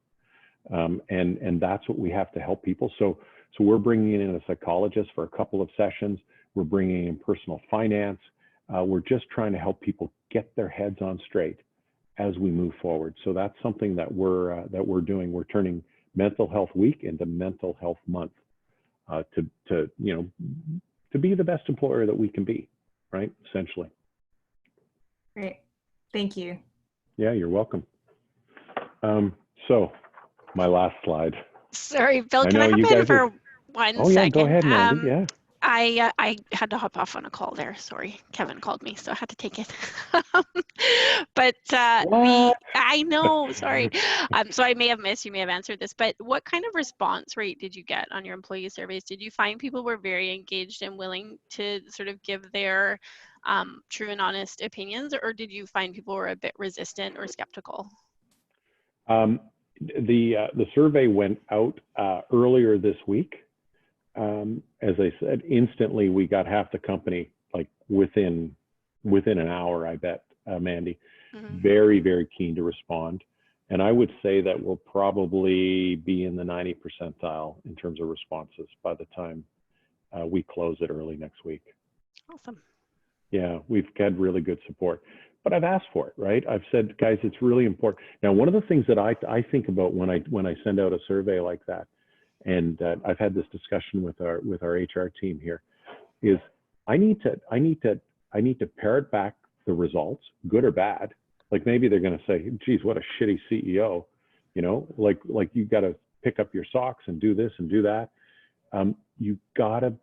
And that's what we have to help people. So we're bringing in a psychologist for a couple of sessions. We're bringing in personal finance. We're just trying to help people get their heads on straight as we move forward. So that's something that we're doing. We're turning Mental Health Week into Mental Health Month to be the best employer that we can be, right? Essentially. Great. Thank you. Yeah, you're welcome. So my last slide. Sorry, Bill, can I hop in for 1 second? Yeah, go ahead, Mandy. Yeah. I had to hop off on a call there. Sorry, Kevin called me, so I had to take it. But I know, sorry. So I may have missed, you may have answered this, but what kind of response rate did you get on your employee surveys? Did you find people were very engaged and willing to sort of give their true and honest opinions, or did you find people were a bit resistant or skeptical? The survey went out earlier this week. As I said, instantly we got half the company, like within an hour, I bet, Mandy, very, very keen to respond. And I would say that we'll probably be in the 90th percentile in terms of responses by the time we close it early next week. Awesome. Yeah, we've had really good support, but I've asked for it, right? I've said, guys, it's really important. Now, one of the things that I think about when I send out a survey like that, and I've had this discussion with our HR team here, is I need to parrot back the results, good or bad. Like maybe they're going to say, geez, what a shitty CEO, like you got to pick up your socks and do this and do that. You gotta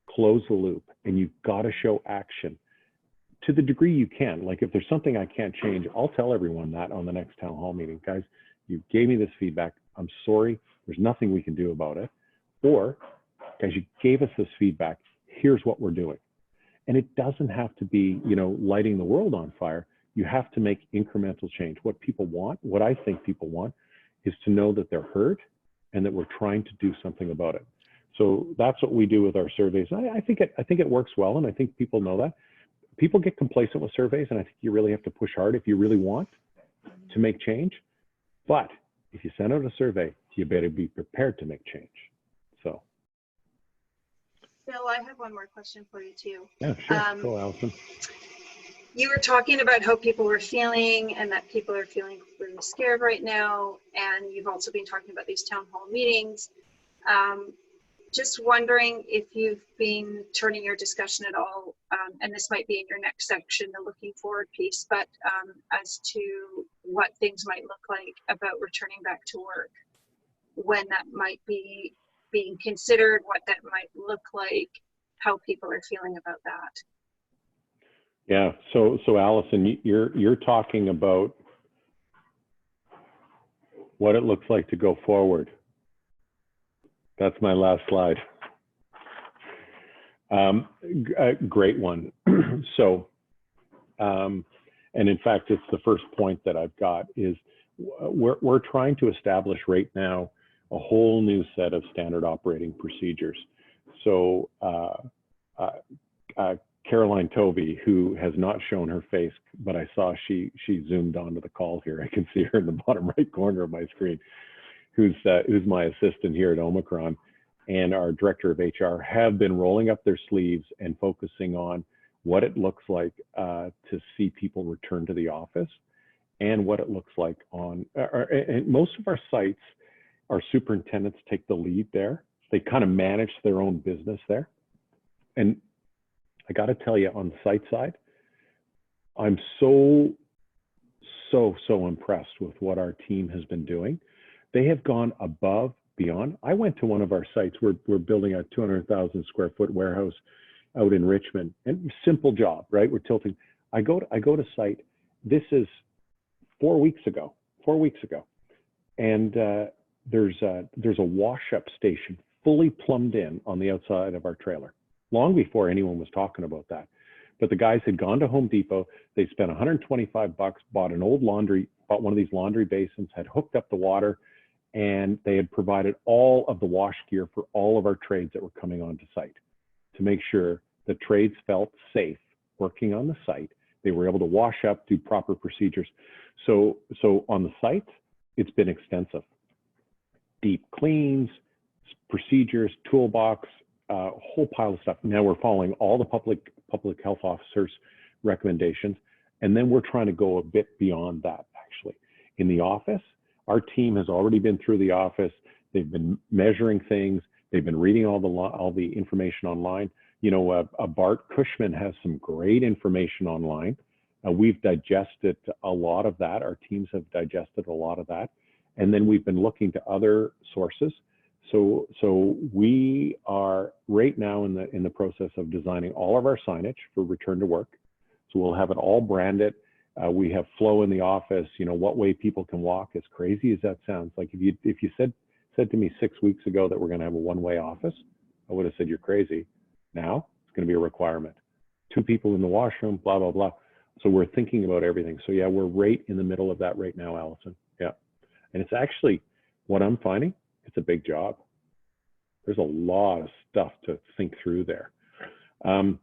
close the loop, and you've got to show action to the degree you can. Like if there's something I can't change, I'll tell everyone that on the next town hall meeting. Guys, you gave me this feedback. I'm sorry. There's nothing we can do about it. Or, guys, you gave us this feedback. Here's what we're doing. And it doesn't have to be, lighting the world on fire. You have to make incremental change. What people want, what I think people want, is to know that they're heard and that we're trying to do something about it. So that's what we do with our surveys. I think it works well, and I think people know that. People get complacent with surveys, and I think you really have to push hard if you really want to make change. But if you send out a survey, you better be prepared to make change. So Bill, I have one more question for you too. Yeah, sure. Go, Allison. You were talking about how people were feeling and that people are feeling really scared right now. And you've also been talking about these town hall meetings. Just wondering if you've been turning your discussion at all, and this might be in your next section, the looking forward piece, but as to what things might look like about returning back to work, when that might be being considered, what that might look like, how people are feeling about that. Yeah. So Allison, you're talking about what it looks like to go forward. That's my last slide. A great one. So, and in fact, it's the first point that I've got is we're trying to establish right now a whole new set of standard operating procedures. So Caroline Tovey, who has not shown her face, but I saw she zoomed onto the call here. I can see her in the bottom right corner of my screen, who's my assistant here at Omicron, and our director of HR have been rolling up their sleeves and focusing on what it looks like to see people return to the office, and what it looks like on, and most of our sites, our superintendents take the lead there. They kind of manage their own business there. And I got to tell you, on the site side, I'm so impressed with what our team has been doing. They have gone above, beyond. I went to one of our sites. We're building a 200,000 square foot warehouse out in Richmond, and simple job, right? We're tilting. I go to site. This is 4 weeks ago, and there's a wash up station fully plumbed in on the outside of our trailer, long before anyone was talking about that. But the guys had gone to Home Depot. They spent $125, bought one of these laundry basins, had hooked up the water, and they had provided all of the wash gear for all of our trades that were coming onto site to make sure the trades felt safe working on the site. They were able to wash up, do proper procedures. So on the site, it's been extensive. Deep cleans, procedures, toolbox, a whole pile of stuff. Now we're following all the public health officers' recommendations, and then we're trying to go a bit beyond that, actually. In the office, our team has already been through the office. They've been measuring things. They've been reading all the information online. You know, Bart Cushman has some great information online. We've digested a lot of that. Our teams have digested a lot of that. And then we've been looking to other sources. So we are right now in the process of designing all of our signage for return to work. So we'll have it all branded. We have flow in the office, you know, what way people can walk. As crazy as that sounds, like if you said to me 6 weeks ago that we're going to have a one-way office, I would have said you're crazy. Now it's going to be a requirement. 2 people in the washroom, blah, blah, blah. So we're thinking about everything. So yeah, we're right in the middle of that right now, Allison. Yeah. And it's actually, what I'm finding, it's a big job. There's a lot of stuff to think through there. I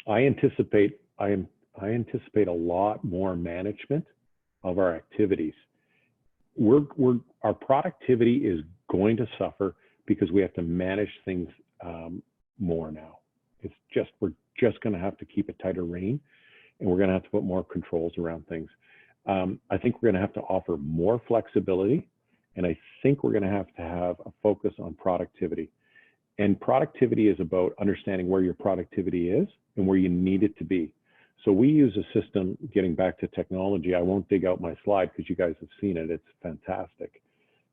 anticipate a lot more management of our activities. Our productivity is going to suffer because we have to manage things more now. We're just going to have to keep a tighter rein, and we're going to have to put more controls around things. I think we're going to have to offer more flexibility, and I think we're going to have a focus on productivity. And productivity is about understanding where your productivity is and where you need it to be. So we use a system, getting back to technology. I won't dig out my slide because you guys have seen it. It's fantastic.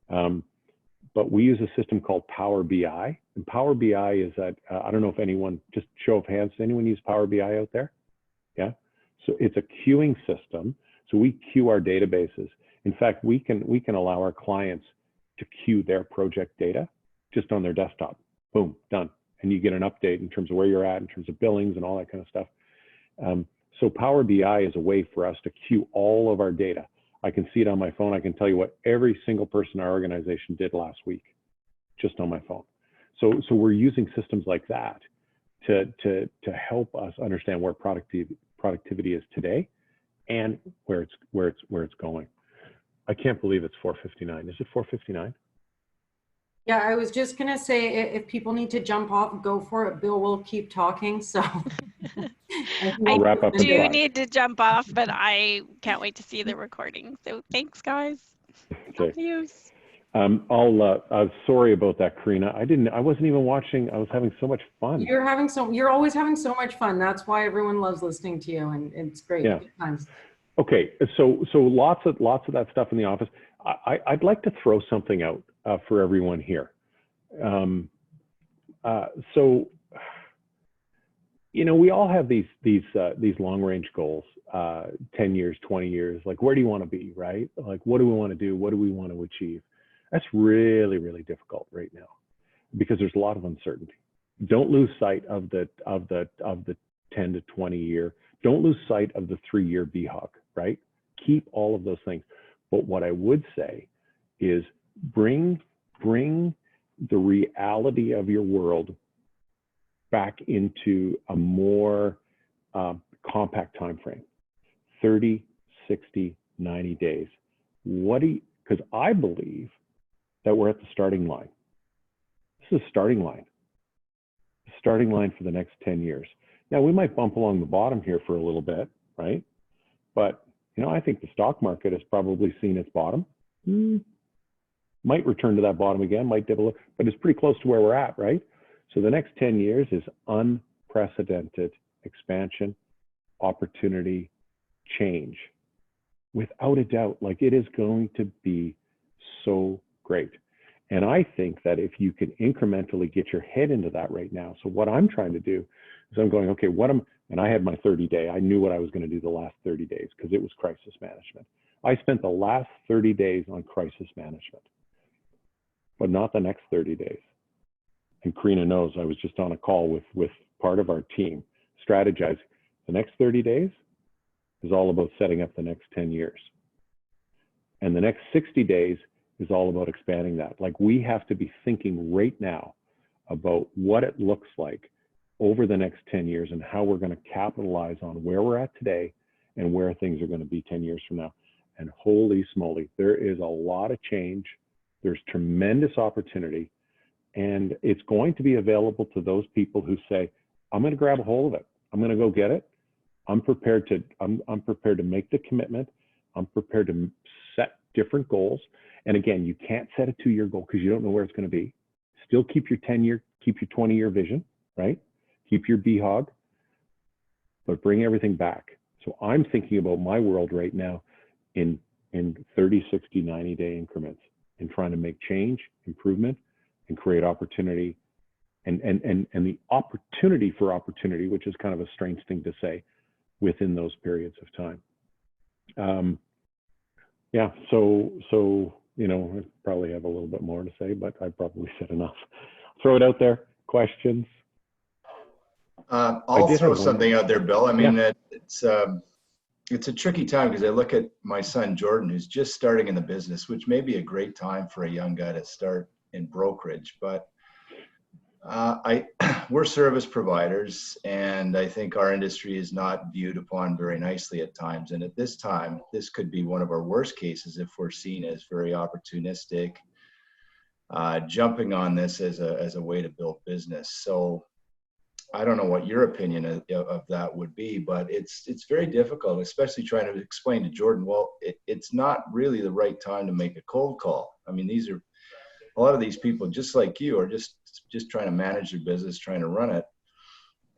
But we use a system called Power BI. And Power BI is that, I don't know if anyone, just show of hands, does anyone use Power BI out there? Yeah. So it's a queuing system. So we queue our databases. In fact, we can allow our clients to queue their project data just on their desktop. Boom, done. And you get an update in terms of where you're at, in terms of billings and all that kind of stuff. So Power BI is a way for us to queue all of our data. I can see it on my phone. I can tell you what every single person in our organization did last week, just on my phone. So we're using systems like that to help us understand where productivity is today and where it's going. I can't believe it's 4:59. Is it 4:59? Yeah, I was just gonna say, if people need to jump off, go for it. Bill will keep talking, so. I wrap up in do 5. need to jump off, but I can't wait to see the recording. So thanks, guys. Okay. Adios. Sorry about that, Karina. I wasn't even watching. I was having so much fun. You're always having so much fun. That's why everyone loves listening to you, and it's great. Yeah. Good times. Okay, so lots of that stuff in the office. I'd like to throw something out for everyone here. So, you know, we all have these long range goals, 10 years, 20 years. Like, where do you want to be, right? Like, what do we want to do? What do we want to achieve? That's really, really difficult right now because there's a lot of uncertainty. Don't lose sight of the 10 to 20 year. Don't lose sight of the 3-year BHOG, right? Keep all of those things. But what I would say is bring the reality of your world back into a more compact time frame, 30, 60, 90 days. Because I believe that we're at the starting line. This is a starting line for the next 10 years. Now, we might bump along the bottom here for a little bit, right? But, you know, I think the stock market has probably seen its bottom. Might return to that bottom again, might dip a little, but it's pretty close to where we're at, right? So the next 10 years is unprecedented expansion, opportunity, change. Without a doubt, like it is going to be so great. And I think that if you can incrementally get your head into that right now. So what I'm trying to do is I'm going, okay, and I had my 30-day. I knew what I was going to do the last 30 days because it was crisis management. I spent the last 30 days on crisis management, but not the next 30 days. And Karina knows I was just on a call with part of our team, strategizing. The next 30 days is all about setting up the next 10 years. And the next 60 days is all about expanding that. Like we have to be thinking right now about what it looks like over the next 10 years and how we're going to capitalize on where we're at today and where things are going to be 10 years from now. And holy smoly, there is a lot of change. There's tremendous opportunity. And it's going to be available to those people who say, I'm going to grab a hold of it. I'm going to go get it. I'm prepared to make the commitment. I'm prepared to set different goals. And again, you can't set a 2-year goal because you don't know where it's going to be. Still keep your 10-year, keep your 20-year vision, right? Keep your BHOG, but bring everything back. So I'm thinking about my world right now in 30, 60, 90-day increments and trying to make change, improvement, and create opportunity and the opportunity for opportunity, which is kind of a strange thing to say within those periods of time. Yeah, so you know, I probably have a little bit more to say, but I probably said enough. Throw it out there. Questions? I'll throw something out there, Bill. I mean, yeah. It's a tricky time because I look at my son Jordan, who's just starting in the business, which may be a great time for a young guy to start in brokerage, but we're service providers, and I think our industry is not viewed upon very nicely at times. And at this time, this could be one of our worst cases if we're seen as very opportunistic, jumping on this as a way to build business. So I don't know what your opinion of that would be, but it's very difficult, especially trying to explain to Jordan, well, it's not really the right time to make a cold call. I mean, a lot of these people, just like you, are just trying to manage their business, trying to run it.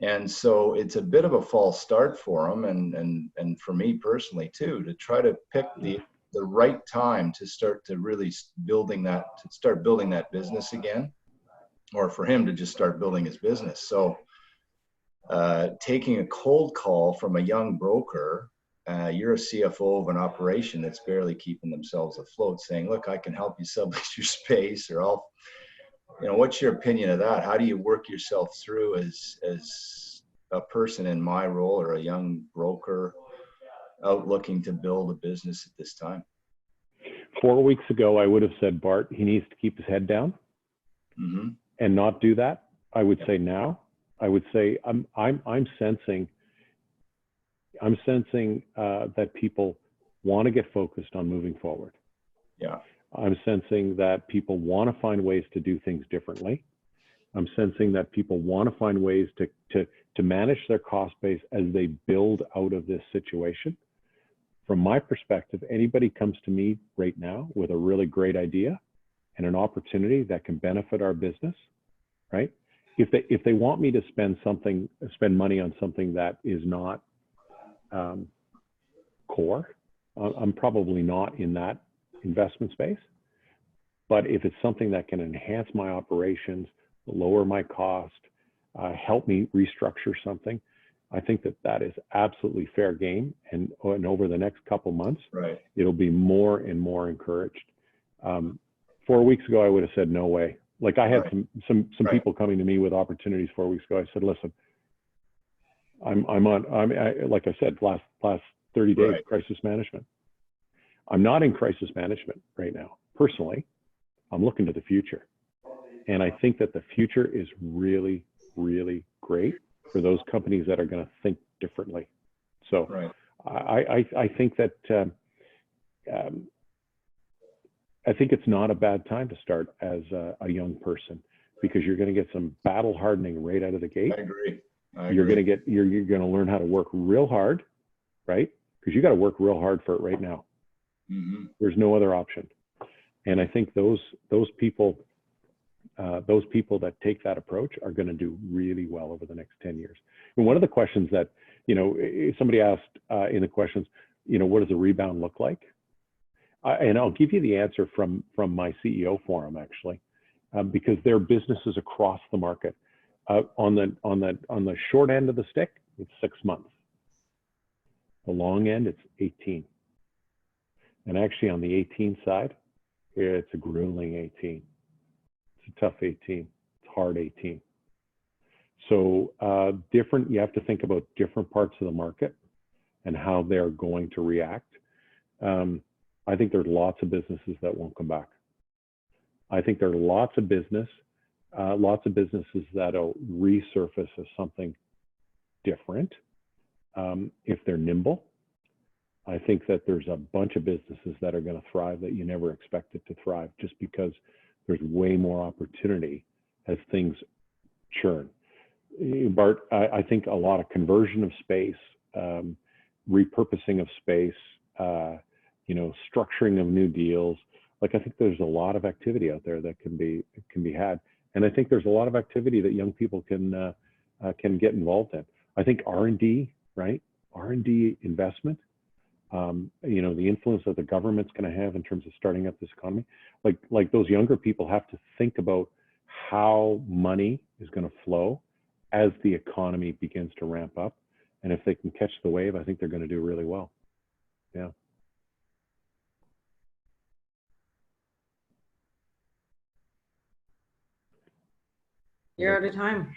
And so it's a bit of a false start for them, and for me personally too, to try to pick the right time to start to really building that business again, or for him to just start building his business. So taking a cold call from a young broker, you're a CFO of an operation that's barely keeping themselves afloat, saying, look, I can help you sublease your space, or what's your opinion of that? How do you work yourself through as a person in my role or a young broker out looking to build a business at this time? 4 weeks ago, I would have said, Bart, he needs to keep his head down and not do that. I would say now, I would say I'm sensing that people want to get focused on moving forward. Yeah. I'm sensing that people want to find ways to do things differently. I'm sensing that people want to find ways to manage their cost base as they build out of this situation. From my perspective, anybody comes to me right now with a really great idea and an opportunity that can benefit our business, right? If they want me to spend money on something that is not core, I'm probably not in that investment space. But if it's something that can enhance my operations, lower my cost, help me restructure something, I think that is absolutely fair game. And over the next couple months, right, it'll be more and more encouraged. 4 weeks ago, I would have said no way. Like I had some right, people coming to me with opportunities 4 weeks ago. I said, listen, like I said, last 30 days, right, crisis management. I'm not in crisis management right now. Personally, I'm looking to the future. And I think that the future is really, really great for those companies that are going to think differently. So right. I think that I think it's not a bad time to start as a young person, because you're going to get some battle hardening right out of the gate. I agree. You're going to learn how to work real hard, right? Because you got to work real hard for it right now. Mm-hmm. There's no other option. And I think those people that take that approach are going to do really well over the next 10 years. And one of the questions that, somebody asked in the questions, what does a rebound look like? And I'll give you the answer from my CEO forum, actually, because their businesses across the market. On the short end of the stick, it's 6 months. The long end, it's 18. And actually on the 18 side, it's a grueling 18. It's a tough 18. It's hard 18. So you have to think about different parts of the market and how they're going to react. I think there's lots of businesses that won't come back. I think there are lots of businesses that'll resurface as something different if they're nimble. I think that there's a bunch of businesses that are going to thrive that you never expected to thrive, just because there's way more opportunity as things churn. Bart, I think a lot of conversion of space, repurposing of space, structuring of new deals. Like, I think there's a lot of activity out there that can be had. And I think there's a lot of activity that young people can get involved in. I think R&D, right? R&D investment, the influence that the government's going to have in terms of starting up this economy. Like those younger people have to think about how money is going to flow as the economy begins to ramp up. And if they can catch the wave, I think they're going to do really well. Yeah. You're out of time.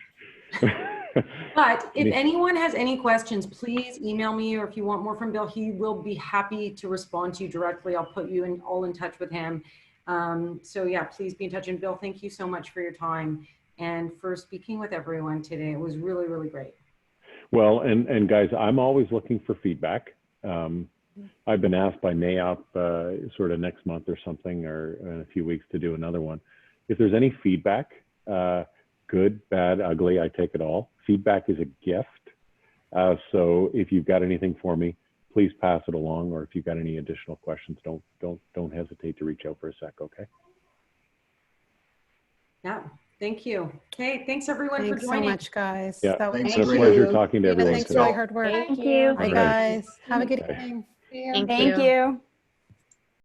But if anyone has any questions, please email me, or if you want more from Bill, he will be happy to respond to you directly. I'll put you all in touch with him. So yeah, please be in touch. And Bill, thank you so much for your time and for speaking with everyone today. It was really, really great. Well, and guys, I'm always looking for feedback. I've been asked by NAIOP sort of next month or something, or in a few weeks, to do another one. If there's any feedback, good, bad, ugly, I take it all. Feedback is a gift. So if you've got anything for me, please pass it along. Or if you've got any additional questions, don't hesitate to reach out for a sec. Okay. Yeah. Thank you. Okay. Thanks everyone for joining. Thanks so much, guys. Yeah. That was It's a pleasure talking to everyone. Thanks for all your hard work. Thank you. Bye, guys. Have a good evening. Thank you.